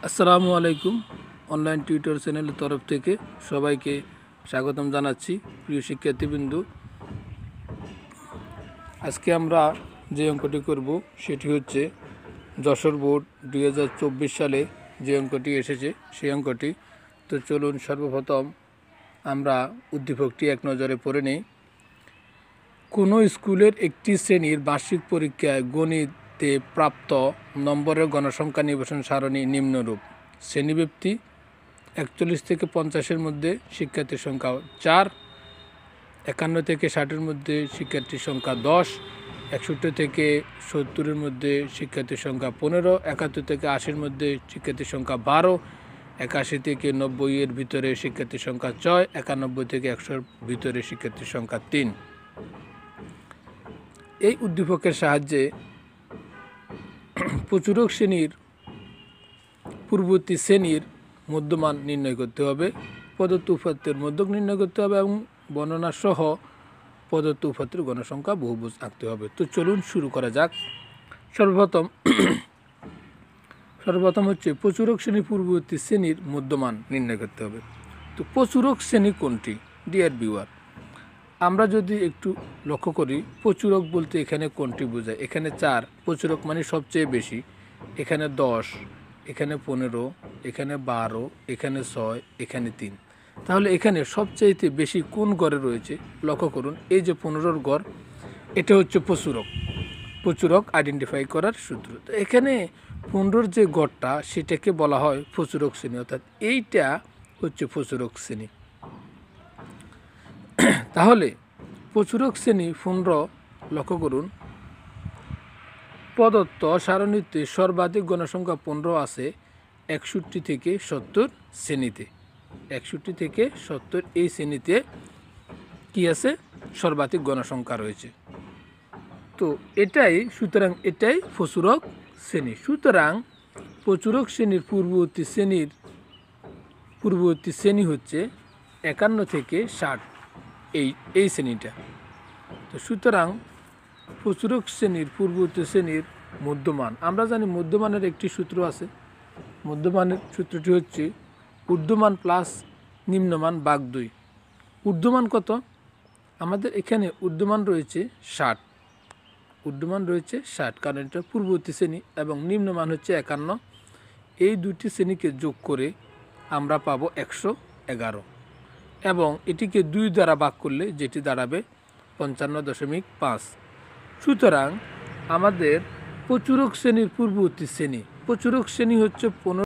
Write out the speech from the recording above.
আসসালামু আলাইকুম। Online tutor চ্যানেলের তরফ থেকে সবাইকে স্বাগতম জানাচ্ছি। প্রিয় শিক্ষার্থীবৃন্দু, আজকে আমরা যে অঙ্কটি করব সেটি হচ্ছে যশোর বোর্ড 2024 সালে যে অঙ্কটি এসেছে সেই অঙ্কটি। তো চলুন সর্বপ্রথম আমরা উদ্দীপকটি এক নজরে পড়ে নিই। কোনো স্কুলের একটি শ্রেণীর বার্ষিক পরীক্ষায় গণিতে প্রাপ্ত নম্বরের গণসংখ্যা নির্বাচন সারণী নিম্নরূপ। শ্রেণীব্যাপ্তি 41 থেকে 50-এর মধ্যে শিক্ষার্থীর সংখ্যা 4, 51 থেকে 60-এর মধ্যে শিক্ষার্থীর সংখ্যা 10, 61 থেকে 70-এর মধ্যে শিক্ষার্থীর সংখ্যা 15, 71 থেকে 80-এর মধ্যে শিক্ষার্থীর সংখ্যা 12, 81 থেকে 90-এর ভিতরে শিক্ষার্থীর সংখ্যা 6, 91 থেকে 100-এর ভিতরে শিক্ষার্থীর সংখ্যা 3। এই উদ্দীপকের সাহায্যে প্রচুরক শ্রেণীর পূর্ববর্তী শ্রেণীর মধ্যমান নির্ণয় করতে হবে, প্রদত্ত উপাত্তের মধ্যক নির্ণয় করতে হবে এবং বর্ণনা সহ প্রদত্ত উপাত্তের গণসংখ্যা বহুভুজ আঁকতে হবে। তো চলুন শুরু করা যাক। সর্বপ্রথম হচ্ছে প্রচুরক শ্রেণীর পূর্ববর্তী শ্রেণীর মধ্যমান নির্ণয় করতে হবে। তো প্রচুরক শ্রেণী কোনটি? ডিয়ার ভিউয়ার, আমরা যদি একটু লক্ষ্য করি, প্রচুরক বলতে এখানে কোনটি বোঝায়? এখানে 4, প্রচুরক মানে সবচেয়ে বেশি। এখানে 10, এখানে 15, এখানে 12, এখানে 6, এখানে 3। তাহলে এখানে সবচাইতে বেশি কোন গড়ে রয়েছে? লক্ষ্য করুন, এই যে 15-র গড়, এটা হচ্ছে প্রচুরক আইডেন্টিফাই করার সূত্র। তো এখানে 15-র যে গড়টা সেটাকে বলা হয় প্রচুরক শ্রেণী, অর্থাৎ এইটা হচ্ছে প্রচুরক শ্রেণী। তাহলে প্রচুরক শ্রেণী 15, লক্ষ্য করুন, প্রদত্ত সারণীতে সর্বাধিক গণসংখ্যা 15 আছে 61 থেকে 70 শ্রেণীতে। 61 থেকে 70 এই শ্রেণীতে কি আছে? সর্বাধিক গণসংখ্যা রয়েছে। তো সুতরাং এটাই প্রচুরক শ্রেণী। সুতরাং প্রচুরক শ্রেণীর পূর্ববর্তী শ্রেণী হচ্ছে 51 থেকে 60, এই শ্রেণীটা। তো সুতরাং প্রচুরক শ্রেণীর পূর্ববর্তী শ্রেণীর মধ্যমান, আমরা জানি মধ্যমানের একটি সূত্র আছে। মধ্যমানের সূত্রটি হচ্ছে ঊর্ধ্বমান প্লাস নিম্নমান ভাগ 2। ঊর্ধ্বমান কত? আমাদের এখানে ঊর্ধ্বমান রয়েছে 60, কারণ এটা পূর্ববর্তী শ্রেণী, এবং নিম্নমান হচ্ছে 51। এই দুটি শ্রেণীকে যোগ করে আমরা পাবো 111, এবং এটিকে 2 দ্বারা ভাগ করলে যেটি দাঁড়াবে 55.5। সুতরাং আমাদের প্রচুরক শ্রেণীর পূর্ববর্তী শ্রেণী হচ্ছে 15